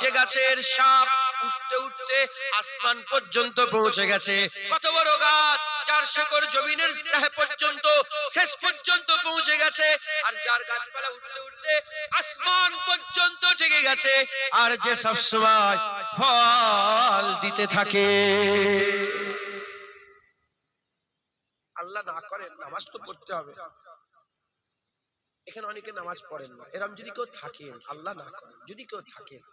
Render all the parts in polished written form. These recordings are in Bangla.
যে গাছের শাখ উঠতে উঠতে আসমান পর্যন্ত পৌঁছে গেছে। কত বড় গাছ, যার শেকড় জমিনের তহে পর্যন্ত শেষ পর্যন্ত পৌঁছে গেছে, আর যার গাছপালা উঠতে উঠতে আসমান পর্যন্ত ঠেকে গেছে, আর যে সবসময় ফল দিতে থাকে। আল্লাহ না করেন, নামাজ তো পড়তে হবে। এখানে অনেকে নামাজ পড়েন না, এরকম যদি কেউ থাকেন, আল্লাহ না করেন যদি কেউ থাকেন,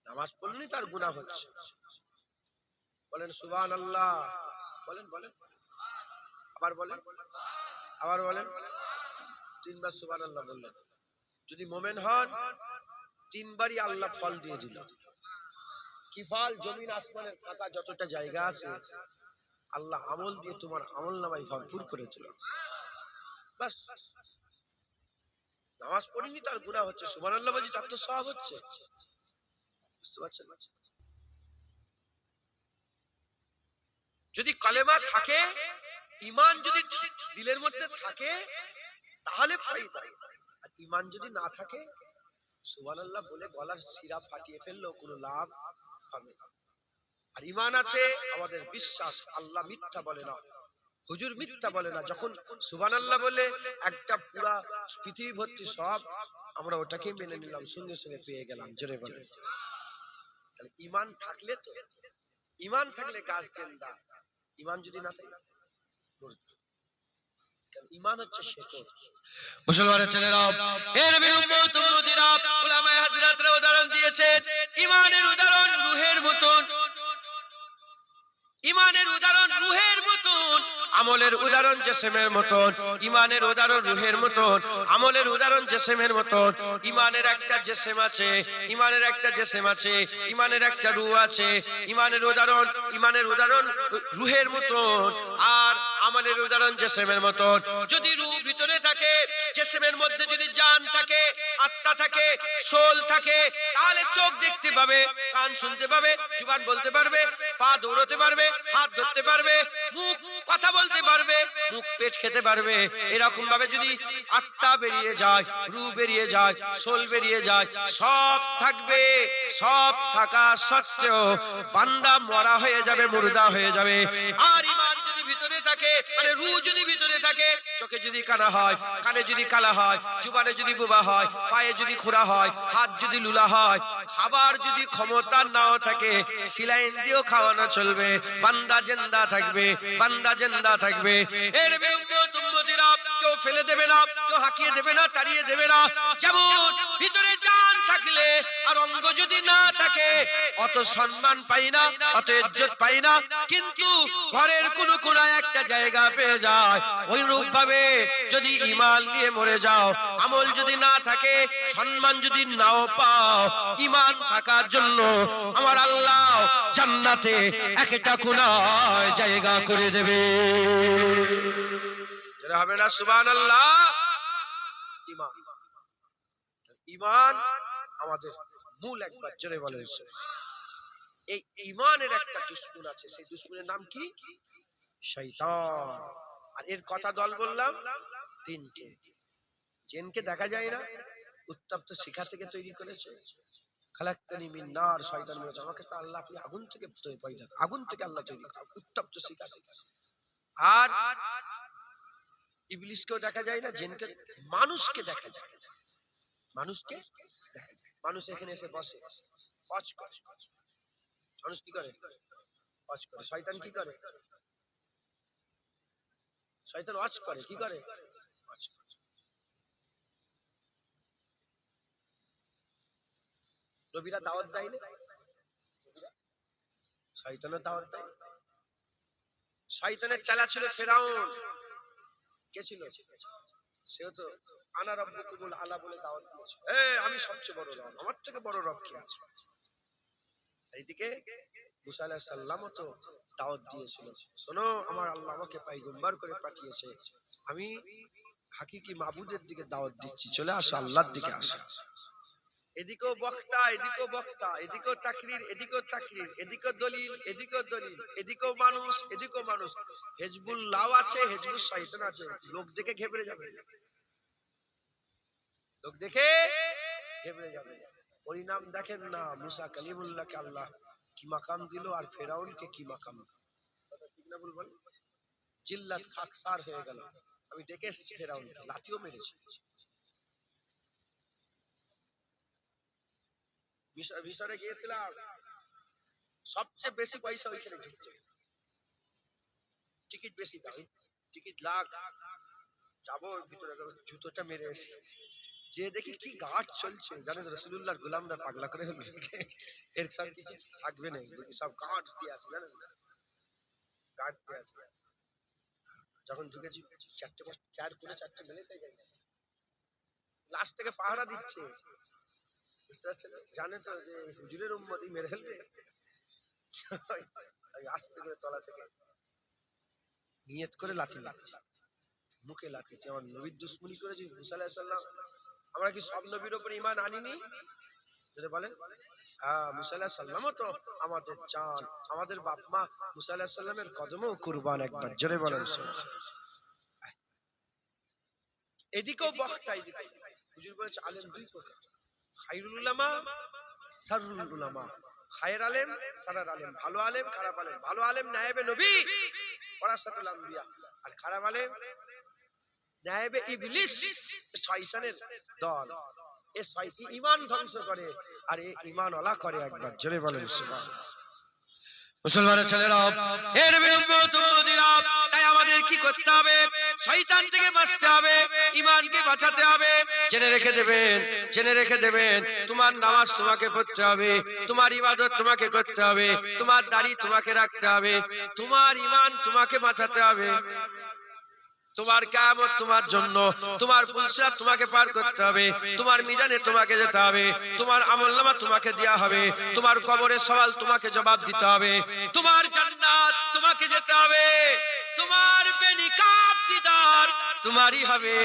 নামাজ পড়লে তার গুনাহ হচ্ছে। বলেন সুবহানাল্লাহ, বলেন বলেন, আবার বলেন, আবার বলেন। 3 বার সুবহানাল্লাহ বললেন। যদি মুমিন হন 3 বারই আল্লাহ ফল দিয়ে দিল। কি ফল? জমিন আসমানের ফাঁকা যতটা জায়গা আছে আল্লাহ আমল দিয়ে তোমার আমলনামায় ভরপুর করে দিল। বাস, নামাজ পড়িনি তার গুনাহ হচ্ছে, সুবহানাল্লাহ বলছি তার তো সওয়াব হচ্ছে। বুঝতে পারছেন? যদি কালেমা থাকে, ঈমান যদি দিলের মধ্যে থাকে তাহলে ফায়দা, আর ঈমান যদি না থাকে সুবহানাল্লাহ বলে গলার শিরা ফাটিয়ে ফেললেও কোনো লাভ হবে না। আর ঈমান আছে, আমাদের বিশ্বাস আল্লাহ মিথ্যা বলে না, হুজুর মিথ্যা বলে না। যখন সুবহানাল্লাহ বলে একটা পুরা পৃথিবী ভর্তি সব, আমরা ওটাকে মেনে নিলাম, সঙ্গে সঙ্গে পেয়ে গেলাম। জোরে বলেন। তাহলে ঈমান থাকলে তো, ঈমান থাকলে গাছ জিন্দা, ঈমান যদি না থাকে মুর্দা। ঈমান হচ্ছে শেকড়। মুসলমানের ছেলেরা, এর নবীর উম্মত উম্মতিরা, উলামায়ে হযরতরা উদাহরণ দিয়েছেন, ঈমানের উদাহরণ রূহের মতন, ঈমানের উদাহরণ রূহের মতন, আমলের উদাহরণ জিসমের মতন। ঈমানের উদাহরণ রূহের মতন, আমলের উদাহরণ জিসমের মতন। ঈমানের একটা জিসম আছে, ঈমানের একটা জিসম আছে, ঈমানের একটা রূহ আছে। ঈমানের উদাহরণ রূহের মতন, আর আমলের উদাহরণ জিসমের মতন। যদি রূহ ভিতরে থাকে, জিসমের মধ্যে যদি জান থাকে, আত্মা থাকে, সোল থাকে, তাহলে চোখ দেখতে পাবে, কান শুনতে পাবে, জুবান বলতে পারবে, পা দৌড়াতে পারবে, হাত ধরতে পারবে, মুখ কথা বলতে পারবে, মুখ পেট খেতে পারবে। এরকম ভাবে যদি আত্মা বেরিয়ে যায়, রূহ বেরিয়ে যায়, সোল বেরিয়ে যায়, সব থাকবে। সব থাকা সত্ত্বেও বান্দা মরা হয়ে যাবে, মুর্দা হয়ে যাবে। আর ঈমান যদি ভিতরে থাকে, মানে রূহ যদি ভিতরে থাকে, চোখে যদি কানা হয়, কানে যদি কালা হয়, জুবানে যদি বোবা হয়, পায়ে যদি খোঁড়া হয়, হাত যদি লুলা হয়, খাবার যদি ক্ষমতা নাও থাকে, সিলাইন দিয়েও খাওয়ানো চলবে, বান্দা জিন্দা থাকবে, বান্দা জিন্দা থাকবে। এর উম্মত উম্মতিরা কেউ ফেলে দেবে না, কেউ হাঁকিয়ে দেবে না, তাড়িয়ে দেবে না। যেমন ভিতরে জান থাকলে আর অঙ্গ যদি না থাকে, অত সম্মান পাই না, অত ইজ্জত পাই না, কিন্তু ঘরের কোন কোনায় একটা জায়গা পেয়ে যায়। ওই রূপ ভাবে যদি ঈমান নিয়ে মরে যাও, আমল যদি না থাকে, সম্মান যদি নাও পাও, ঈমান থাকার জন্য আমার আল্লাহ জান্নাতে একটা কোনায় জায়গা করে দেবে। যারা হবে না সুবহানাল্লাহ। ঈমান, ঈমান আমাদের মূল, একবার জোরে বলেন। এই ঈমানের একটা দুশমন আছে, সেই দুশমনের নাম কি? শয়তান। আর এর কথা দল বললাম 3টে। জিনকে দেখা যায় না, উত্তপ্ত শিখা থেকে তৈরি করেছে। খালাকতানি মিন নার, শয়তান বলেছে আমাকে তো আল্লাহ আপনি আগুন থেকে তৈরি, আগুন থেকে আল্লাহ তৈরি করেন, উত্তপ্ত শিখা থেকে। আর ইবলিসকেও দেখা যায় না, জিনকে, মানুষকে দেখা যায়, মানুষকে দেখা যায়। মানুষ এখানে এসে বসে, ওয়াজ করে। মানুষ কি করে? ওয়াজ করে। শয়তান কি করে? শয়তান ওয়াজ করে। কি করে? ওয়াজ করে। নবীরা দাওয়াত দেয় না, শয়তানের দাওয়াত দেয়। শয়তানের চালা ছিল ফেরাউন। কে ছিল? সেও তো আনা রাব্বুকুমুল আলা বলে দাওয়াত দিয়েছে, আমি সবচেয়ে বড় রব, আমার থেকে বড় রব কি আছে? এইদিকে মুসা আলাইহিস সালামও তো দাওয়াত দিয়েছিল, শোনো আমার আল্লাহ আমাকে পয়গম্বর করে পাঠিয়েছে, আমি হাকিকি মাবুদের দিকে দাওয়াত দিচ্ছি, চলে আসো, আল্লাহর দিকে আসো। এদিকেও বক্তা, এদিকেও বক্তা, এদিকেও তাকরীর, এদিকেও তাকরীর, এদিকেও দলিল, এদিকেও দলিল, এদিকেও মানুষ, এদিকেও মানুষ। হিজবুল্লাহ আছে, হিজবুল শয়তান আছে। লোক দেখে ঘেবড়ে যাবে, লোক দেখে ঘেবড়ে যাবে। পরিণাম দেখেন না, মুসা কালিমুল্লাহকে আল্লাহ কি মাকাম দিল আর ফেরাউনকে কি মাকাম দিল। কথা ঠিক না ভুল বল? জিল্লাত খাকসার হয়ে গেল। আমি ডেকে এসেছি ফেরাউনকে, লাঠিও মেরেছি। ভিসরে গিয়েছিলাম, সবচেয়ে বেশি পয়সা ওইখানে ঢুকছে, টিকিট বেশি দাম, টিকিট লাখ। যাবো ভিতরে, জুতোটা মেরে এসে যে দেখি কি গার্ড চলছে, জানেন রাসূলুল্লাহর গোলামরা পাগলা করে হলো, এর সব কিছু থাকবে না, দেখি সব গার্ড দিয়ে আছে, জানেন গার্ড দিয়ে আছে। যখন ঢুকেছি চার করে চারটে মিনিটে যাই, লাস্ট থেকে পাহারা দিচ্ছে, বুঝতে পারছেন? জানে তো যে হুজুরের উম্মতি মেরে ফেলবে। আমি আস্তে করে তলা থেকে নিয়ত করে লাথি লাগছে, মুখে লাথি। আমার নবীর দুশ্মনী করেছি মুসা আলাইহিস সালাম। আমরা কি সব নবীর উপর ঈমান আনিনি? যদি বলেন হ্যাঁ, মুসা আলাইহিস সালামও তো আমাদের জান, আমাদের বাপ মা মুসা আলাইহিস সালামের কদমেও কুরবান। একবার জোরে বলেন। এদিকেও বক্তা, এদিকে হুজুর বলেছে আলেম দুই প্রকার, খায়রুল উলামা, শাররুল উলামা। খায়ের আলেম, সারার আলেম। ভালো আলেম, খারাপ আলেম। ভালো আলেম নায়েবে নবী, ওয়ারাসাতুল আম্বিয়া। আর খারাপ আলেম নায়েবে ইবলিস, শয়তানের দল। এ শয়তান ঈমান ধ্বংস করে আর এ ঈমান ওয়ালা করে। একবার জোরে বলেন সুবহানাল্লাহ। মুসলমানের ছেলেরা, এর উম্মতিরা, তাই আমাদের কি করতে হবে? শয়তান থেকে বাঁচতে হবে, ঈমানকে বাঁচাতে হবে। জেনে রেখে দেবেন, জেনে রেখে দেবেন, তোমার নামাজ তোমাকে পড়তে হবে, তোমার ইবাদত তোমাকে করতে হবে, তোমার দাড়ি তোমাকে রাখতে হবে, তোমার ঈমান তোমাকে বাঁচাতে হবে। তোমার কিয়ামত তোমার জন্য, তোমার পুলসিরাত তোমাকে পার করতে হবে, তোমার মিজানে তোমাকে যেতে হবে, তোমার আমলনামা তোমাকে দেয়া হবে, তোমার কবরের সওয়াল তোমাকে জবাব দিতে হবে, তোমার জান্নাত তোমাকে যেতে হবে, তোমার বেনিকাব দিদার তোমারই হবে।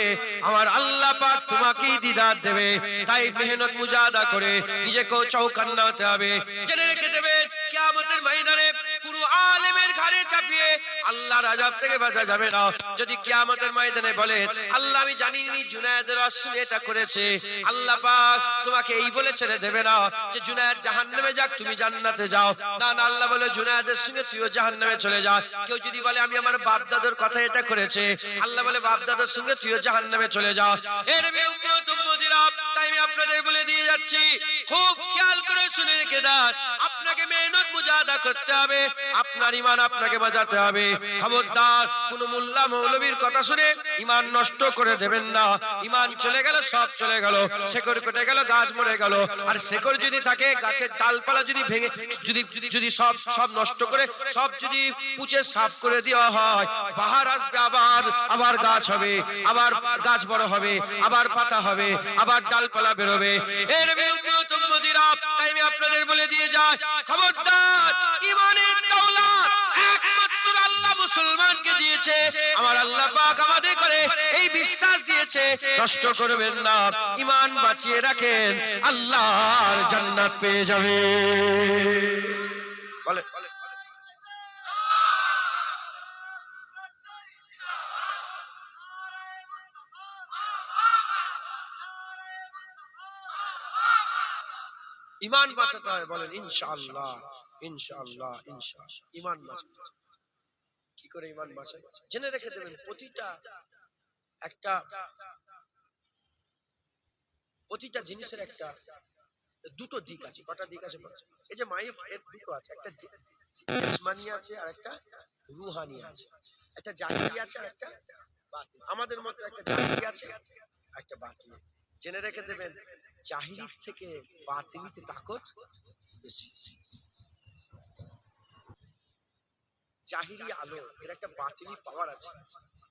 আমার আল্লাহ পাক তোমাকেই দিদার দেবে। তাই মেহনত মুজাহাদা করে নিজেকে চৌকান্না হতে হবে। জেনে রেখে দেবেন, কিয়ামতের ময়দানে পুরো আলেমের ঘাড়ে চাপিয়ে আল্লাহর আযাব থেকে বাঁচা যাবে না। যদি কিয়ামতের ময়দানে বলেন আল্লাহ আমি জানিনি জুনায়েদের রাসূল এটা করেছে, আল্লাহ পাক তোমাকে এই বলে ছেড়ে দেবে না যে জুনায়েদ জাহান্নামে যাক তুমি জান্নাতে যাও। না না, আল্লাহ বলে জুনায়েদের সঙ্গে তুইও জাহান্নামে চলে যা। কেউ যদি বলে আমি আমার বাপ দাদার কথা এটা করেছে, আল্লাহ বলে বাপ দাদার সঙ্গে তুইও জাহান্নামে চলে যা। এর উম্মতিরা, তাই আমি আপনাদের বলে দিয়ে যাচ্ছি, খুব খেয়াল করে শুনে রেখে দেন, আপনাকে মেহনত মুজাহাদা করতে হবে, আপনার ঈমান আপনাকে বাঁচাতে হবে। খবরদার কোন মোল্লা মৌলবীর কথা শুনে ঈমান নষ্ট করে দেবেন না। ঈমান চলে গেল, সব চলে গেল, শেকড় কেটে গেল, গাছ মরে গেল। আর শেকড় যদি থাকে, গাছের ডালপালা যদি ভেঙে যদি সব নষ্ট করে সব যদি পুঁচে সাফ করে দেওয়া হয়, বাহার আসবে, আবার গাছ হবে, আবার গাছ বড় হবে, আবার পাতা হবে, আবার ডালপালা বেরোবে। এর উম্মতিরা, তাই আমি আপনাদের বলে দিয়ে যাই, খবরদার ঈমানের দৌলত একমাত্র আল্লাহ মুসলমানকে দিয়েছে। আমার আল্লাহ পাক আমাদের করে এই বিশ্বাস দিয়েছে, নষ্ট করবেন না, ঈমান বাঁচিয়ে রাখেন, আল্লাহর জান্নাত পেয়ে যাবে। বলে ঈমান বাঁচাতে হয়, বলেন ইনশাআল্লাহ, ইনশাআল্লাহ, ইনশাআল্লাহ। ঈমান বাঁচাতে হয়। কি করে ঈমান বাঁচায়? জেনে রেখে দেবেন, প্রতিটা জিনিসের একটা দুটো দিক আছে। কটা দিক আছে? এই যে মাইক, এর দুটো আছে, একটা জিসমানি আছে আর একটা রুহানি আছে, একটা জাহিরি আছে আর একটা বাতিন। আমাদের মধ্যে একটা জাহিরি আছে, একটা বাতিন। জেনে রেখে দেবেন, জাহিরির থেকে বাতিনিতে তাকত বেশি। জাহিরি আলো, এর একটা বাতিনি পাওয়ার আছে।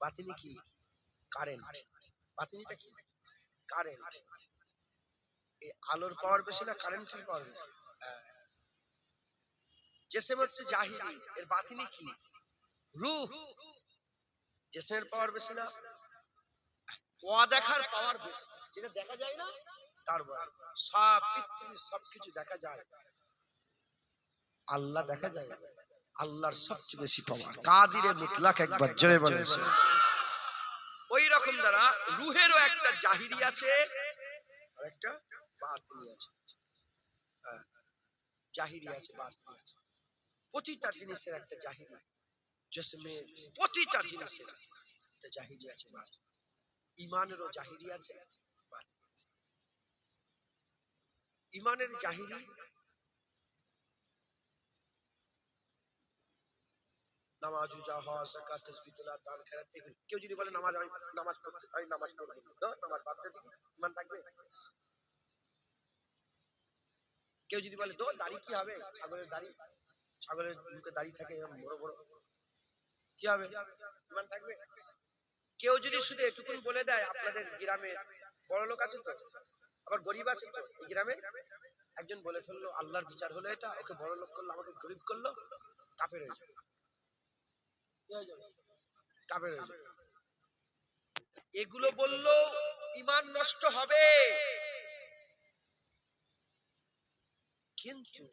বাতিনি কি? কারেন্ট। বাতিনিটা কি? কারেন্ট। এই আলোর পাওয়ার বেশি না কারেন্টের পাওয়ার বেশি? জিসম হচ্ছে জাহিরি, এর বাতিনি কি? রূহ। জিসমের পাওয়ার বেশি না অদেখার পাওয়ার বেশি, যেটা দেখা যায় না তার বল। সব পৃথিবীর সবকিছু দেখা যায়, আল্লাহ দেখা যায়, আল্লাহর সবচেয়ে বেশি পাওয়ার। কাদিরে মুতলাক, একবার জোরে বলেন। ওই রকম দ্বারা রূহেরও একটা জাহিরি আছে আর একটা বাতিনি আছে। জাহিরি আছে, বাতিনি আছে। প্রতিটা জিনিসের একটা জাহিরি, জিসমে প্রতিটা জিনিসের একটা জাহিরি আছে, বাতিনি। ইমানেরও জাহিরি আছে, বাতিনি আছে। ইমানের জাহিরি নামাজ, রোজা, হজ, যাকাত, তাসবিহ, তেলাওয়াত, দান, খেরাত, এগুলো। কেউ যদি বলে নামাজ, আমি নামাজ পড়তে, আমি নামাজ পড়ব না, নামাজ বাদ দিয়ে দিবি, ইমান থাকবে? কেউ যদি বলে দাড়ি কি হবে, ছাগলের দাড়ি, ছাগলের মুখে দাড়ি থাকে বড় বড়, কি হবে, ইমান থাকবে? কেউ যদি শুধু এটুকুন বলে দেয়, আপনাদের গ্রামে বড় লোক আছে তো, আবার গরিব আছে তো, এই গ্রামে একজন বলে ফেললো আল্লাহর বিচার হলো এটা, ওকে বড় লোক করলো, আমাকে গরিব করলো, কাফের হয়ে যাবে। কি হয়ে যাবে? কাফের হয়ে যাবে। এগুলো বললো ইমান নষ্ট হবে, কিন্তু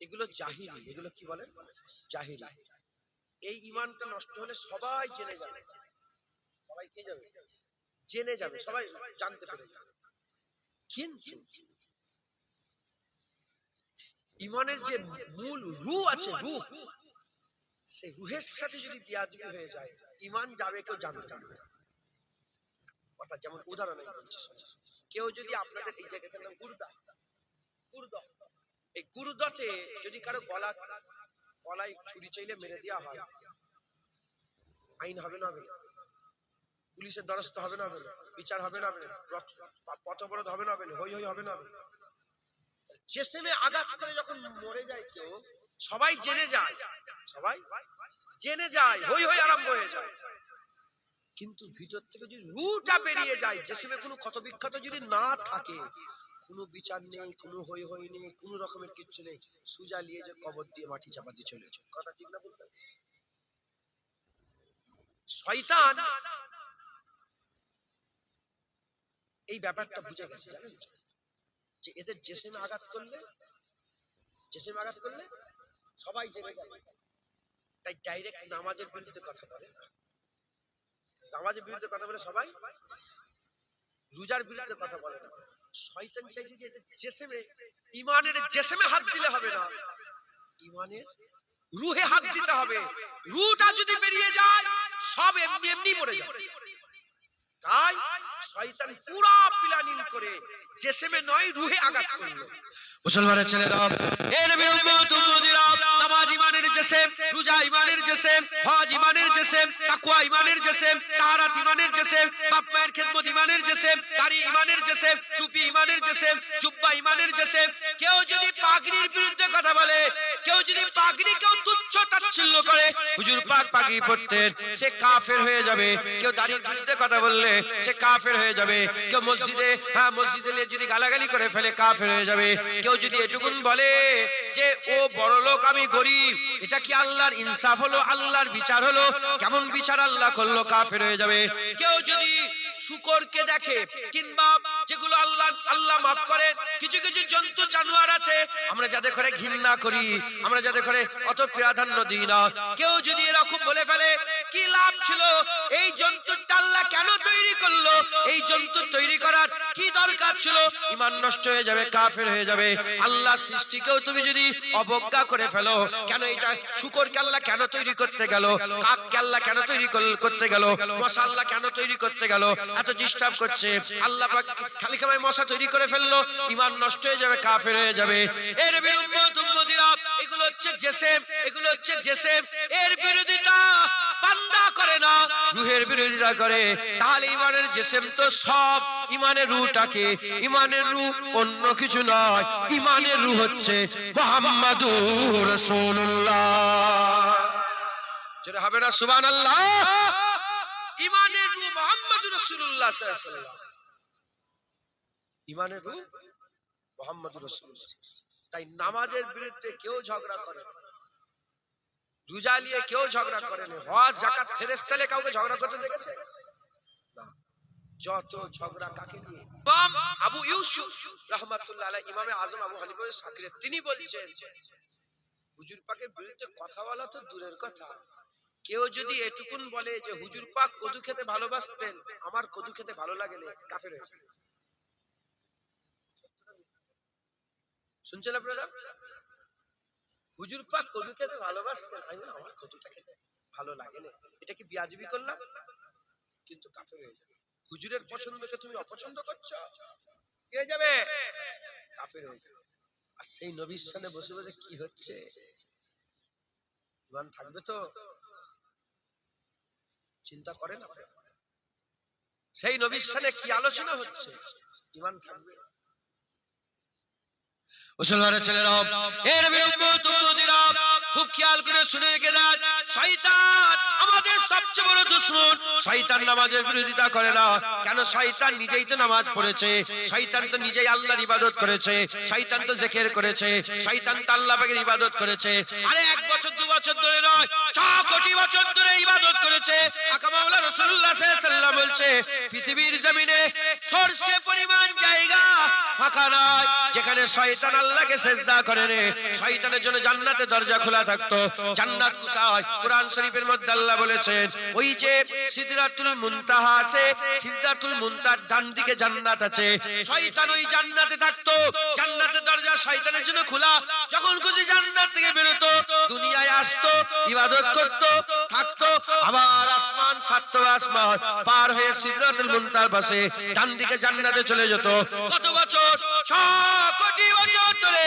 এগুলো জাহিলি, এগুলো কি বলে, জাহিলি। এই ইমানটা নষ্ট হলে সবাই জেনে যাবে, সবাই কি যাবে, জেনে যাবে, সবাই জানতে পেরে যাবে। কিন্তু ইমানের যে মূল রূহ আছে, রূহ, সেই রূহের সাথে যদি বিয়াদবি হয়ে যায়, ইমান যাবে, কেউ জানতে পারবে না। অর্থাৎ যেমন উদাহরণ আমি বলছি, কেউ যদি আপনাদের এই জায়গাটার নাম গুরুদা, গুরুদ, এই গুরুদতে যদি কারো গলায় ছুরি চাইলে মেরে দেওয়া হয়, আইন হবে না, হবে না? পুলিশের দ্বারস্থ হবে না, হবে না? বিচার হবে না, হবে না? পথবরোধ হবে না, হবে না? হই হই হবে না, হবে না? জিসমে আঘাত করে যখন মরে যায় কেউ, সবাই জেনে যায়, সবাই জেনে যায়, হই হই আরম্ভ হয়ে যায়। কিন্তু ভিতর থেকে যদি রূহটা বেরিয়ে যায়, জিসমে কোনো ক্ষত বিক্ষত যদি না থাকে, কোনো বিচার নেই, কোনো হই হই নেই, কোনো রকমের কিচ্ছু নেই, সুজা নিয়ে যে কবর দিয়ে মাটি চাপা দিয়ে চলে যায়। কথা ঠিক না বলতে? শয়তান এই ব্যাপারটা বুঝে গেছে, জানেন, যে এদের জিসমে আঘাত করলে, জিসমে আঘাত করলে সবাই জেনে যাবে। তাই ডাইরেক্ট নামাজের বিরুদ্ধে কথা বলে না, নামাজের বিরুদ্ধে কথা বলে সবাই, রোজার বিরুদ্ধে কথা বলে না। শয়তান চাইছে যে এদের জিসমে, ইমানের জিসমে হাত দিলে হবে না, ইমানের রূহে হাত দিতে হবে। রূহটা যদি বেরিয়ে যায়, সব এমনি এমনি মরে যাবে। তাই শয়তান পুরো প্ল্যানিং করে জিসমে নয়, রূহে আঘাত করলো। মুসলমানের ছেলেরা, এ নবীর উম্মত উম্মতিরা, নামাজ ইমানের জিসম, রোজা ইমানের জিসম, হজ ইমানের জিসম, তাকওয়া ইমানের জিসম, তাহারাত ইমানের জিসম, বাপ মায়ের খেদমত ইমানের জিসম, দাড়ি ইমানের জিসম, টুপি ইমানের জিসম, জুব্বা ইমানের জিসম। কেউ যদি পাগড়ির বিরুদ্ধে কথা বলে, কেউ যদি পাগড়িকেও তুচ্ছ তাচ্ছিল্য করে, হুজুর পাক পাগড়ি পরতেন, সে কাফের হয়ে যাবে। কেউ দাড়ির বিরুদ্ধে কথা বললে সে কাফের হয়ে যাবে। কেউ মসজিদে, হ্যাঁ মসজিদে যদি গালাগালি করে ফেলে, কাফের হয়ে যাবে। কেউ যদি এটুকুন বলে যে ও বড় লোক, আমি গরিব, এটা কি আল্লাহর ইনসাফ হলো, আল্লাহর বিচার হলো, কেমন বিচার আল্লাহ করলো, কাফের হয়ে যাবে। কেউ যদি শুকরকে দেখে, কিংবা যেগুলো আল্লাহ মাফ করে, কিছু কিছু জন্তু জানোয়ার আছে আমরা যাদের করে ঘৃণা করি, আমরা যাদের করে অত প্রাধান্য দিই না, কেউ যদি এরকম বলে ফেলে, কি লাভ ছিল, এই জন্তুটা আল্লাহ কেন তৈরি করলো, এই জন্তু তৈরি করার কি দরকার ছিল, ঈমান নষ্ট হয়ে যাবে, কাফের হয়ে যাবে। আল্লাহ সৃষ্টিকেও তুমি যদি অবজ্ঞা করে ফেলো, কেন এটা শুকরকে আল্লাহ কেন তৈরি করতে গেল, কাককে আল্লাহ কেন তৈরি করতে গেল, মশা আল্লাহ কেন তৈরি করতে গেল, এত ডিস্টার্ব করছে, আল্লাহ পাক খালি খামায় মশা তৈরি করে ফেললো, ঈমান নষ্ট হয়ে যাবে, কাফের হয়ে যাবে। এর উম্মত উম্মতিরা, এগুলো হচ্ছে জিসম, এগুলো হচ্ছে জিসম, এর বিরোধিতা বান্দা করে না, রূহের বিরোধিতা করে। তাহলে ঈমানের জিসম তো সব, ঈমানের রূহটাকে, ঈমানের রূহ অন্য কিছু নয়, ঈমানের রূহ হচ্ছে মুহাম্মাদুর রাসূলুল্লাহ। যেটা হবে না সুবহানাল্লাহ। ঈমানের রূহ মুহাম্মাদুর রাসূলুল্লাহ সাল্লাল্লাহু আলাইহি ওয়াসাল্লাম, ঈমানের রূহ মুহাম্মাদুর রাসূলুল্লাহ। তাই নামাজের বিরুদ্ধে কেউ ঝগড়া করে না, রোজা নিয়ে কেউ ঝগড়া করে না, হজ যাকাত ফেরেশতা নিয়ে কাউকে ঝগড়া করতে দেখেছে না। যত ঝগড়া কাকে নিয়ে, ইমাম আবু ইউসুফ রাহমাতুল্লাহ আলাইহি, ইমামে আযম আবু হানিফা সাকিরে, তিনি বলছেন হুজুর পাকের বিরুদ্ধে কথা বলা তো দূরের কথা, কেউ যদি এটুকুন বলে যে হুজুর পাক কদু খেতে ভালোবাসতেন, আমার কদু খেতে ভালো লাগে না, কাফের হয়ে যাবে। শুনছেন আপনারা? হুজুর পাক কদু খেতে ভালোবাসতেন, আমি বলি আমার কদুটা খেতে ভালো লাগে না, এটা কি বিয়াদবি করলাম? কিন্তু কাফের হয়ে যাবে। হুজুরের পছন্দকে তুমি অপছন্দ করছো, কি হয়ে যাবে? কাফের হয়ে যাবে। আর সেই নবীর সামনে বসে বসে কি হচ্ছে, ইমান থাকবে তো? চিন্তা করেন আপনি, সেই নবীর সামনে কি আলোচনা হচ্ছে, ইমান থাকবে? মুসলমানের ছেলেরা, এর উম্মতিরা খুব খেয়াল করে শুনে রেখে দেন, শয়তান আমাদের সবচেয়ে বড় দুশমন। শয়তান নামাজের বিরোধিতা করে না কেন? শয়তান নিজেই তো নামাজ পড়েছে, শয়তান তো নিজেই আল্লাহর ইবাদত করেছে, শয়তান তো জিকির করেছে, শয়তান তো আল্লাহ পাকের ইবাদত করেছে। আরে 1 বছর 2 বছর ধরে নয়, 6 কোটি বছর ধরে ইবাদত করেছে। আকা মাওলা রাসূলুল্লাহ সাল্লাল্লাহু আলাইহি ওয়াসাল্লাম বলছে, পৃথিবীর জমিনে সরষে পরিমাণ জায়গা ফাঁকা নাই যেখানে শয়তান আল্লাহকে সিজদা করে না। শয়তানের জন্য জান্নাতের দরজা খোলা থাকতো। জান্নাত কোথায়? কোরআন শরীফের মধ্যে আল্লাহ বলেছেন, ওই যে সিদরাতুল মুনতাহা আছে, সিদরাতুল মুনতাহার ডান দিকে জান্নাত আছে। শয়তান ওই জান্নাতে থাকতো, জান্নাতের দরজা শয়তানের জন্য খোলা। যখন খুশি জান্নাত থেকে বেরোতো, দুনিয়ায় আসতো, ইবাদত করতো, থাকতো, আবার আসমান সাতটা আসমান পার হয়ে সিদরাতুল মুনতাহার পাশে ডান দিকে জান্নাতে চলে যেত। কত বছর? 6 কোটি বছর ধরে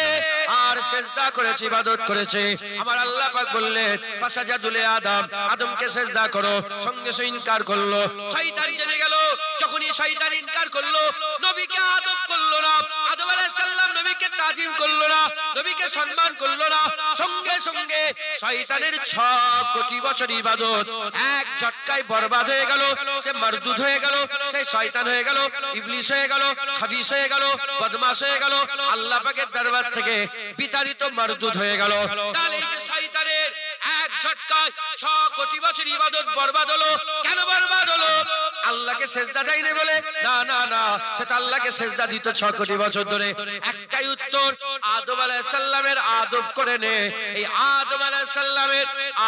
আর সিজদা করেছে, ইবাদত করেছে। আমার আল্লাহ পাক বললেন, ফাসাজাদুল আদম, আদমকে সিজদা করো, সঙ্গে সঙ্গে ইনকার করলো। শয়তান জেনে গেল, যখনই শয়তান ইনকার করলো, নবীকে আদব করলো না, আদম আলাইহিস সালাম নবীকে তাজিম করলো না, নবীকে সম্মান করলো না, সঙ্গে সঙ্গে শয়তানের 6 কোটি বছর ইবাদত এক ঝটকায় বরবাদ হয়ে গেল। সে মারদুদ হয়ে গেল, সে শয়তান হয়ে গেল, ইবলিস হয়ে গেল, খাবিস হয়ে গেল, বদমাশ হয়ে গেল, আল্লাহ পাকের দরবার থেকে বিতাড়িত মারদুদ হয়ে গেল। তাহলে এই যে শয়তানের এক ঝটকায় 6 কোটি বছর ইবাদত বরবাদ হলো। কেন বরবাদ হলো? আল্লাহকে সিজদা দেয়নি বলে? না না না, সে তো আল্লাহকে সিজদা দিত 6 কোটি বছর ধরে। একটাই উত্তর, আদম আলাইহিস সালামের আদব করে নে। এই আদম আলাইহিস সালামের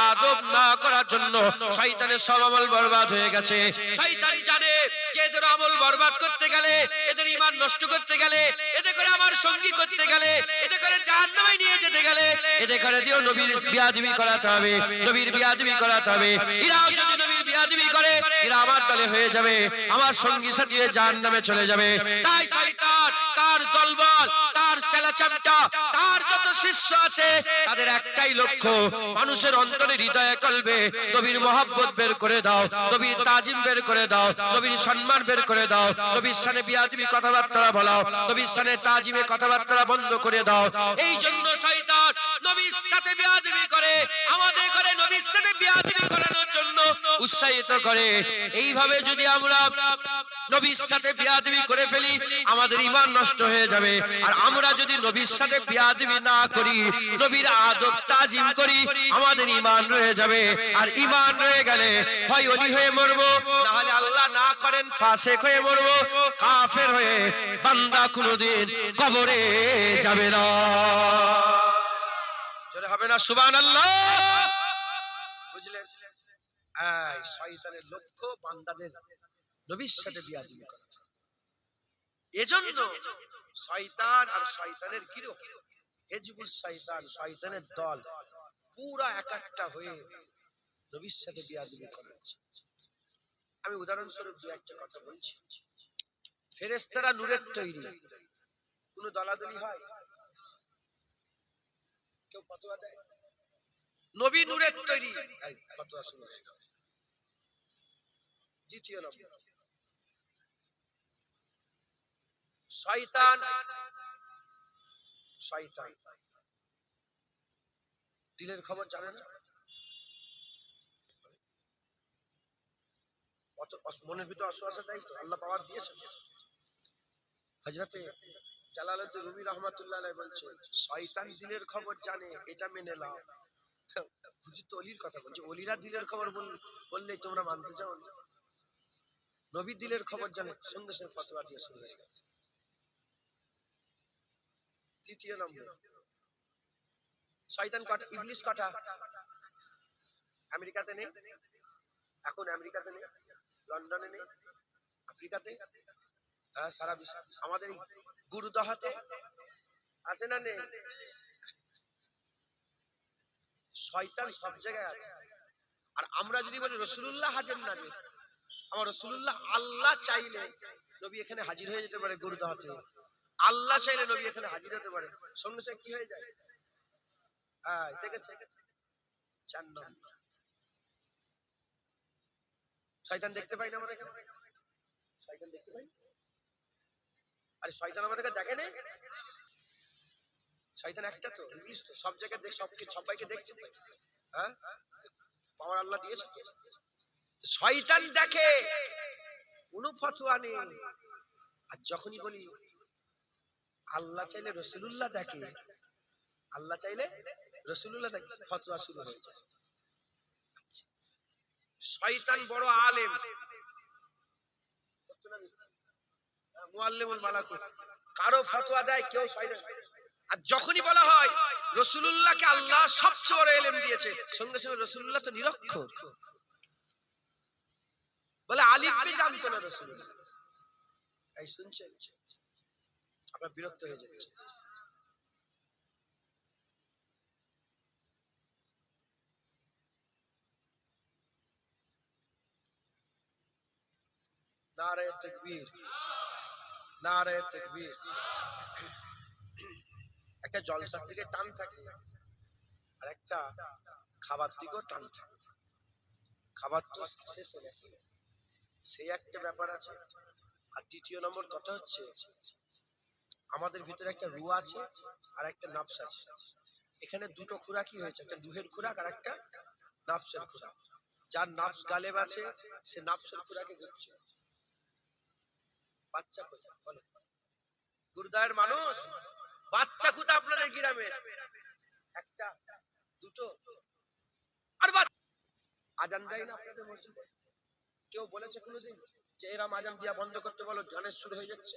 আদব না করার জন্য শয়তানের সব আমল বরবাদ হয়ে গেছে। শয়তান জানে যে এদের আমল বরবাদ করতে গেলে, এদের ঈমান নষ্ট করতে গেলে, এদের করে আমার সঙ্গী করতে গেলে, এদের করে জাহান্নামে নিয়ে যেতে গেলে, এদের করে দিও নবীর বিয়াদবি করাতে হবে, নবীর বিয়াদবি করাতে হবে। এরাও যদি নবীর বিয়াদবি করে, এরা আমার দলে হয়ে যাবে, আমার সঙ্গী সাথী হয়ে জাহান্নামে চলে যাবে। তাই শয়তান তার দলবল, তার চেলাচামটা, তার যত শিষ্য আছে, তাদের একটাই লক্ষ্য, মানুষের অন্তরে হৃদয়ে কলবে নবীর মহব্বত বের করে দাও, নবীর তাজিম বের করে দাও, নবীর সম্মান বের করে দাও, নবীর শানে বিয়াদবি কথাবার্তা বলাও, নবীর শানে তাজিমে কথাবার্তা বন্ধ করে দাও। এই জন্য শয়তান নবীর সাথে বিয়াদবি করে, আমাদের করে নবীর সাথে বিয়াদবি করানোর জন্য উৎসাহিত করে। এইভাবে যদি আমরা নবীর সাথে বিয়াদবি করে ফেলি, আমাদের ঈমান নষ্ট হয়ে যাবে। আর আমরা যদি নবীর সাথে বিয়াদবি না করি, নবীর আদব তাজিম করি, আমাদের ঈমান রয়ে যাবে। আর ঈমান রয়ে গেলে হয় ওলি হয়ে মরবো, না হলে আল্লাহ না করেন ফাসিক হয়ে মরবো, কাফের হয়ে বান্দা কোনদিন কবরে যাবে না। জোরে হবে না সুবহানাল্লাহ? বুঝলেন? এই শয়তানের লক্ষ্য বান্দাদের নবীর সাথে বিয়াদবি করা। এজন্য শয়তান আর শয়তানের গিরোহ, হিজবুস শয়তান, শয়তানের দল পুরা একাট্টা হয়ে নবীর সাথে বিয়াদবি করাচ্ছে। আমি উদাহরণস্বরূপ দু একটা কথা বলছি। ফেরেশতারা নূরের তৈরি, কোন দলাদলি হয়? কেউ ফতোয়া দেয়? নবী নূরের তৈরি, এই ফতোয়া শুনে। দ্বিতীয় নম্বর, শয়তান, শয়তান দিলের খবর জানে না, মনের ভিতরে অসুয়াশা দেয় তো, আল্লাহ পাওয়ার দিয়েছেন। হযরতে জালালউদ্দিন রুমি রাহমাতুল্লাহ আলাইহি বলছে, শয়তান দিলের খবর জানে, এটা মেনে নাও। হুজুর তো ওলির কথা বলছে, ওলিরা দিলের খবর বললেই তোমরা মানতে চাও না? নবী দিলের খবর জানে, সঙ্গে সঙ্গে ফতোয়া দিয়ে শুরু হয়ে গেল। তৃতীয় নম্বর, শয়তান কটা, ইবলিস কটা? আমেরিকাতে নেই, এখন আমেরিকাতে নেই, লন্ডনে নেই, আফ্রিকাতে, সারা বিশ্ব, আমাদের গুরুদহাতে আছে না নেই? শয়তান সব জায়গায় আছে। আর আমরা যদি বলি রাসূলুল্লাহ হাজির নাজির, আমার রাসূলুল্লাহ আল্লাহ চাইলে নবী এখানে হাজির হয়ে যেতে পারে গুরুদাহতে। আল্লাহ চাইলে নবী এখানে হাজির হতে পারে, সঙ্গে সঙ্গে কি হয়ে যায়? হ্যাঁ, দেখেছে 4 নম্বর। শয়তান দেখতে পাই না আমরা এখানে? শয়তান দেখতে পাই? আরে শয়তান আমাদেরকে দেখে না? শয়তান একটা তো, ইবলিস তো সব জায়গায় দেখ, সবাইকে দেখছে তো। হ্যাঁ, পাওয়ার আল্লাহ দিয়েছে। শয়তান দেখে, কোনো ফতোয়া নেই। আর যখনই বলি আল্লাহ চাইলে রাসূলুল্লাহ দেখে, আল্লাহ চাইলে রাসূলুল্লাহ দেখে, ফতোয়া শুরু হয়ে যায়। শয়তান বড় আলেম, মুআল্লিমুল মালাকুত, কারো ফতোয়া দেয় কেউ শয়তান। আর যখনই বলা হয় রাসূলুল্লাহকে আল্লাহ সবচেয়ে বড় ইলম দিয়েছে, সঙ্গে সঙ্গে রাসূলুল্লাহ তো নিরক্ষর, বলে আলিফ বে জানতো না রাসূলুল্লাহ। এই শুনছেন, আপনারা বিরক্ত হয়ে যাচ্ছে। নারে তাকবীর, নারে তাকবীর। একটা জলসার দিকে টান থাকে, আর একটা খাবার দিকেও টান থাকে। খাবার তো শেষ হয়ে গেছে, সেই একটা ব্যাপার আছে। আর দ্বিতীয় নম্বর কথা হচ্ছে, আমাদের ভিতরে একটা রূহ আছে আর একটা নফস আছে। এখানে দুটো খোরাকই হয়েছে, একটা রূহের খোরাক আর একটা নফসের খোরাক। যার নফস গালেব আছে সে নফসের খোরাকে ঘুরছে। বাচ্চা কোথায় বলে? গুরদায়ের মানুষ, বাচ্চা কোথায় আপনাদের গ্রামে? একটা, দুটো। আর আজান দেয় না আপনাদের মসজিদে? কেউ বলেছে কোনোদিন যে এরা আজান দিয়া বন্ধ করতে বলো, গানের শুরু হয়ে যাচ্ছে?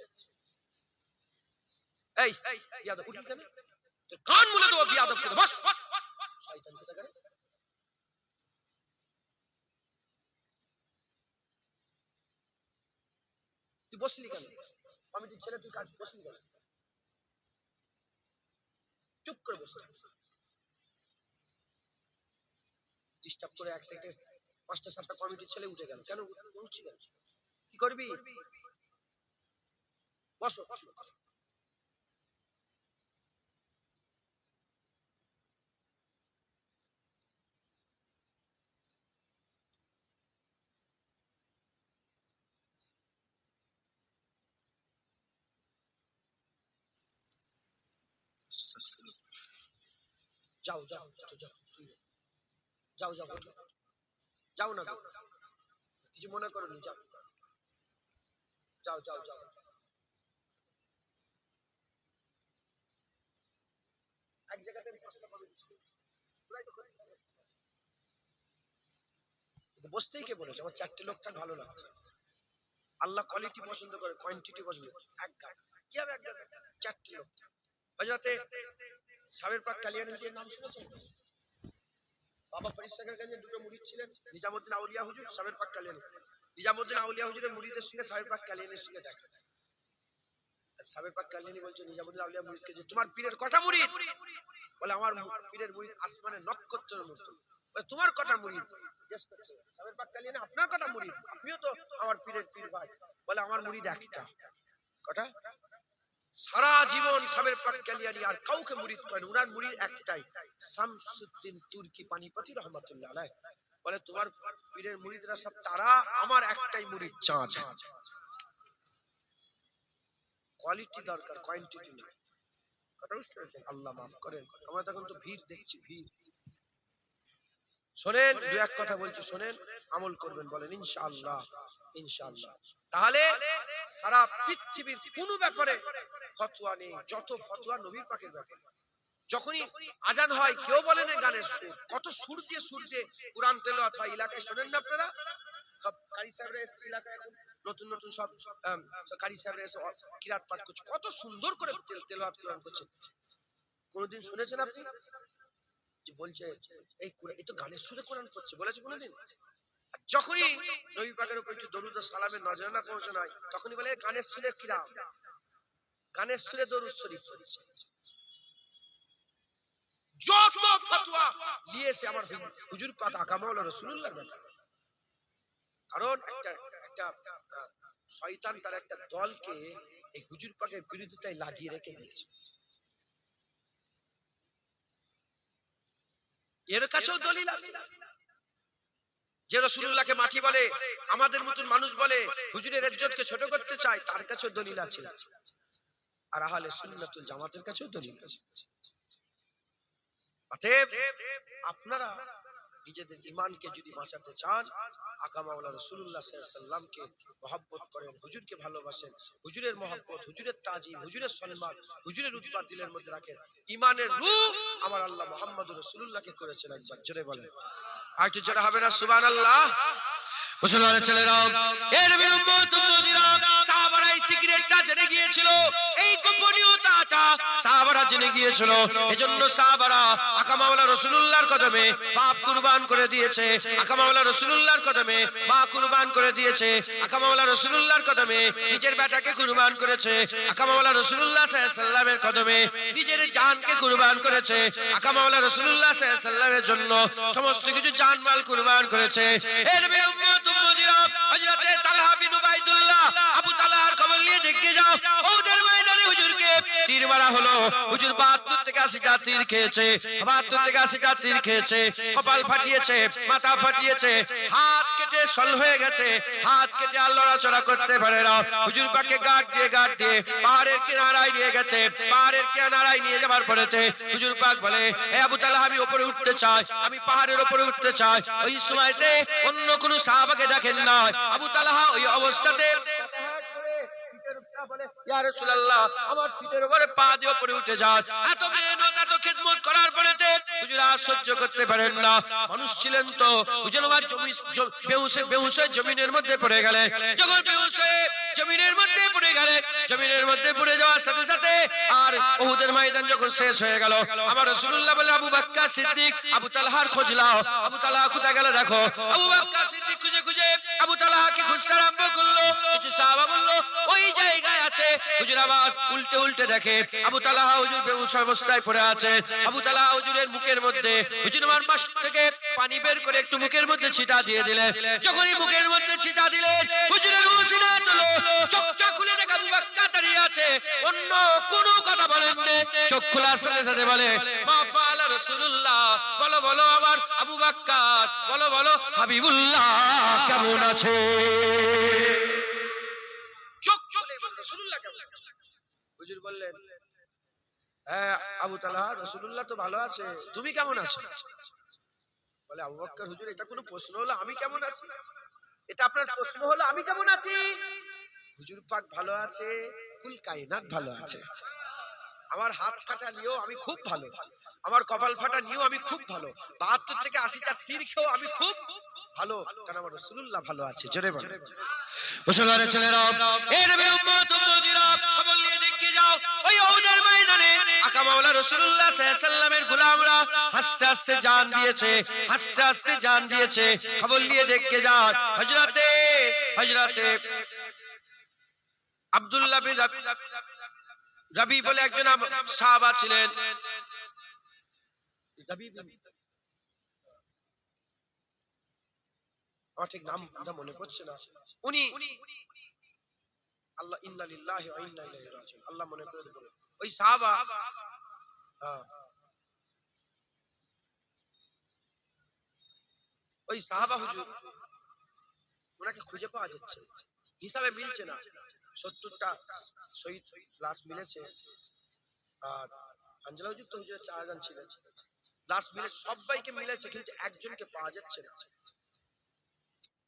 এই বিয়াদব উঠলি কেন? তোর কান মুলে দেবো বিয়াদব করে, বস। শয়তান কোথাকার। তুই বসলি কেন? কমিটির ছেলে, তুই কাজ বসলি কেন? চুপ করে বসলি। ডিস্টার্ব করে এক থেকে 5টা 7টা কমিটির ছেলে উঠে গেল, কেন উঠছি কেন? কি করবি? বসো। যাও যাও যাও, যাও যাও যাও না, কিছু মনে করো নি, যাও যাও যাও যাও। এক জায়গাতে বসতেই কে বলেছে? আমার 4টে লোক থাক, ভালো লাগছে। আল্লাহ কোয়ালিটি পছন্দ করে, কোয়ান্টিটি পছন্দ করে। এক গান কি হবে? এক গান 4টে লোক। হযরতে সাবের পাক কালিয়ানীর নাম শুনেছেন? বাবা ফরিদ সাহেবের দুটো মুরিদ ছিলেন, নিজামউদ্দিন আউলিয়া হুজুর, সাবের পাক কালিয়ানী। নিজামউদ্দিন আউলিয়া হুজুরের মুরিদের সঙ্গে সাবের পাক কালিয়ানীর সঙ্গে দেখা। সাবের পাক কালিয়ানী বলছে নিজামউদ্দিন আউলিয়া মুরিদকে, যে তোমার পীরের কটা মুরিদ? বলে আমার পীরের মুরিদ আসমানের নক্ষত্রের মতো। বলে তোমার কটা মুরিদ? জিজ্ঞেস করছে সাবের পাক কালিয়ানী, আপনার কটা মুরিদ? আপনিও তো আমার পীরের পীর ভাই। বলে আমার মুরিদ একটা। কটা? সারা জীবন সাবের পাক কালিয়ানী আর কাউকে মুরিদ করেন, উনার মুরিদ একটাই, শামসুদ্দিন তুর্কি পানিপতি রহমাতুল্লাহ আলাইহি। বলে তোমার পীরের মুরিদরা সব তারা, আমার একটাই মুরিদ চাঁদ। কোয়ালিটি দরকার, কোয়ান্টিটি না। কথা বুঝতে পেরেছেন? আল্লাহ মাফ করেন, আমরা তখন তো ভিড় দেখছি, ভিড়। শোনেন, দু এক কথা বলছি, শোনেন, আমল করবেন, বলেন ইনশাআল্লাহ। ইনশাআল্লাহ। তাহলে সারা পৃথিবীর কোন ব্যাপারে ফতোয়া নেই, যত ফতোয়া নবী পাকের ব্যাপারে। যখনই আজান হয় কেউ বলে না গানের সুর, কত সুর দিয়ে কুরআন তেলাওয়াত হয় এলাকায়, শোনেন না আপনারা? সব কারি সাহেবরা এসছে এলাকায়, এখন নতুন নতুন সব কারি সাহেবরা এসে কিরাত পাঠ করছে, কত সুন্দর করে তেলাওয়াত কুরআন করছে। কোনদিন শুনেছেন আপনি যে বলছে এই তো গানের সুরে কোরআন পড়ছে? বলেছে কোনদিন? যখনই নবী পাকের উপর একটু দরুদ ও সালামের নজরানা পৌঁছানো হয়, তখনই বলে গানের সুরে কিরাম, গানের সুরে দরুদ শরীফ পড়ছে। যত ফতোয়া নিয়েছে আমার হুজুর পাক আকা মাওলানা রাসূলুল্লাহর ব্যাপারে। কারণ একটা শয়তান তার একটা দলকে এই হুজুর পাকের বিরোধিতায় লাগিয়ে রেখে দিয়েছে। এর কাছেও দলিল আছে যে রাসূলুল্লাহকে মাটি বলে, আমাদের মতন মানুষ বলে, হুজুরের ইজ্জতকে ছোট করতে চায়, তার কাছেও দলিল আছে। আর আহলে সুন্নাতুল জামাতের কাছেও দলিল আছে। অতএব আপনারা নিজেদের ঈমানকে যদি বাঁচাতে চান, আকা মাওলানা রাসূলুল্লাহ সাল্লাল্লাহু আলাইহি ওয়াসাল্লামকে মহব্বত করেন, হুজুরকে ভালোবাসেন, হুজুরের মহব্বত, হুজুরের তাজিম, হুজুরের সম্মান, হুজুরের উৎপাদ দিলের মধ্যে রাখেন। ঈমানের রূহ আমার আল্লাহ মুহাম্মদুর রাসূলুল্লাহকে করেছেন। একবার জোরে বলেন, আর একটু জোরে হবে না সুবহানাল্লাহ? মুসলমানের ছেলেরা, এর বিরুদ্ধে উম্মতিরা, সাহাবারা এই সিক্রেটটা জেনে গিয়েছিল, এই গোপনীয়তাটা সাহাবারা জেনে গিয়েছিল। এজন্য সাহাবারা আকা মাওলানা রাসূলুল্লাহর কদমে বাপ কুরবান করে দিয়েছে, আকা মাওলানা রাসূলুল্লাহর কদমে মা কুরবান করে দিয়েছে, আকা মাওলানা রাসূলুল্লাহর কদমে নিজের বেটাকে কুরবান করেছে, আকা মাওলানা রাসূলুল্লাহ সাল্লাল্লাহু আলাইহি ওয়াসাল্লামের কদমে নিজের জানকে কুরবান করেছে, আকা মাওলানা রাসূলুল্লাহ সাল্লাল্লাহু আলাইহি ওয়াসাল্লামের জন্য সমস্ত কিছু জানমাল কুরবান করেছে। এর বিরুদ্ধে হযরতে তালহা বিন উবাইদুল্লাহ, আবু তালহার খবর নিয়ে দেখে যাও, ওদের ময়দানে হুজুরকে তীর মারা হলো। হুজুর 72 থেকে 80টা তীর খেয়েছে, 72 থেকে 80টা তীর খেয়েছে, কপাল ফাটিয়েছে, মাথা ফাটিয়েছে, হাত কেটে সল হয়ে গেছে, হাত কেটে আর লড়াচড়া করতে পারে না। হুজুর পাকে গাঁট দিয়ে পাহাড়ের কিনারায় নিয়ে গেছে। পাহাড়ের কিনারায় নিয়ে যাবার পরেতে হুজুর পাক বলে, এ আবু তালহা, আমি উপরে উঠতে চাই, আমি পাহাড়ের উপরে উঠতে চাই। ওই সময়তে অন্য কোন সাহাবাকে দেখেন না, আবু তালহা ওই অবস্থাতে ইয়া রাসূলুল্লাহ, আমার পিঠের উপরে পা দিয়ে উপরে উঠে যান। এত মেহনত, এত খিদমত করার পরেতে হুজুর আর সহ্য করতে পারেন না। মানুষ ছিলেন তো, হুজুর আমার বেহুশ হয়ে জমিনের মধ্যে পড়ে গেলেন। যখন বেহুশ হয়ে জমিনের মধ্যে পড়ে গেলেন, জমিনের মধ্যে পড়ে যাওয়ার সাথে সাথে আর উহুদের ময়দান যখন শেষ হয়ে গেল, আমার রাসূলুল্লাহ বলে, আবু বকর সিদ্দিক, আবু তালহার খোঁজ লাও। আবু তালহা কোথায় গেল দেখো। আবু বকর সিদ্দিক খুঁজে আবু তালহাকে খুঁজতে আরম্ভ করলো। কিছু সাহাবা বলল ওই জায়গায় আছে। হুজুর আবার উল্টে দেখে আবু তালহা হুজুর বেহুশ অবস্থায় পড়ে আছে। আবু তালহা হুজুরের মুখের মধ্যে, হুজুর আমার মাস থেকে পানি বের করে একটু মুখের মধ্যে ছিটা দিয়ে দিলেন। যখনই মুখের মধ্যে ছিটা দিলেন, হুজুরের হুঁশিনা হলো, চোখটা খুলে দেখে আবু বকর দাঁড়িয়ে আছে, অন্য কোনো কথা বলেন না। চোখ খোলার সাথে সাথে বলে, মা ফাআলা রাসূলুল্লাহ, বলো আমার আবু বকর, বলো হাবিবুল্লাহ কেমন আছে? চোখ খুলে বলে, রাসূলুল্লাহ কেমন আছে? হুজুর বললেন, হ্যাঁ আবু তালহা, রাসূলুল্লাহ তো ভালো আছে, তুমি কেমন আছো? বলে, আবু বকর, হুজুর এটা কোনো প্রশ্ন হলো আমি কেমন আছি? এটা আপনার প্রশ্ন হলো আমি কেমন আছি? হুজুর পাক ভালো আছে, কুল কায়নাত ভালো আছে। আমার হাত কাটা নিয়েও আমি খুব ভালো, আমার কপাল ফাটা নিয়েও আমি খুব ভালো, 72 থেকে 80টা তীর খেয়েও আমি খুব ভালো, কারণ আমার রাসূলুল্লাহ ভালো আছে। জোরে বলো। মুসলমানের ছেলেরা, এ নবী উম্মতিরা, খবর নিয়ে দেখে যাও, ওই উহুদের ময়দানে আকা মাওলানা রাসূলুল্লাহ সাল্লাল্লাহু আলাইহি ওয়াসাল্লামের গোলামরা আস্তে আস্তে জান দিয়েছে। খবর নিয়ে দেখে যাও, হযরতে আব্দুল্লাহ বিন রাবি বলে একজন সাহাবা ছিলেন। আমার ঠিক নামটা মনে পড়ছে না। উনি আল্লাহ, ইন্না লিল্লাহি ওয়া ইন্না ইলাইহি রাজিউন, আল্লাহ মনে করে দেবেন ওই সাহাবা। ওই সাহাবা হুজুর, ওনাকে খুঁজে পাওয়া যাচ্ছে, হিসাবে মিলছে না। 70টা শহীদ লাশ মিলেছে, আর হানজালা হুজুর তো হুজুরের 4 জন ছিলেন, লাশ মিলেছে, সবাইকে মিলেছে, কিন্তু একজনকে পাওয়া যাচ্ছে না।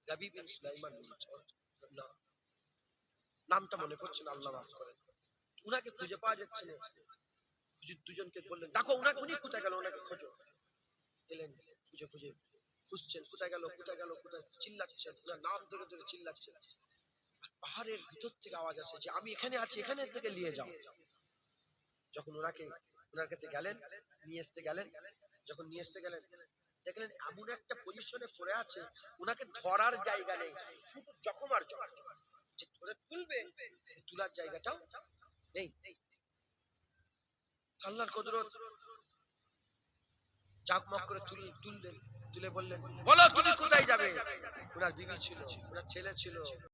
রাবি বিন সুলাইমান না, নামটা মনে পড়ছে না, আল্লাহ মাফ করেন। উনাকে খুঁজে পাওয়া যাচ্ছে না। হুজুর দুজনকে বললেন, দেখো উনি কোথায় গেল, ওনাকে খোঁজো। এলেন, খুঁজে খুঁজছেন, কোথায় গেল, চিল্লাচ্ছেন, ওনার নাম ধরে চিল্লাচ্ছেন। পাহাড়ের ভিতর থেকে আওয়াজ আসে যে আমি এখানে আছি, এখানে থেকে নিয়ে যাও। যখন ওনার কাছে গেলেন, যখন নিয়ে আসতে গেলেন, দেখলেন এমন একটা পজিশনে পড়ে আছে, ওনাকে ধরার জায়গা নেই, শুধু জখম আর জখম, যে ধরে তুলবে সে তুলার জায়গাটাও নেই। আল্লাহর কুদরত, জাকমক করে তুলে বললেন, বলো তুমি কোথায় যাবে? ওনার বিবি ছিল, ওনার ছেলে ছিল,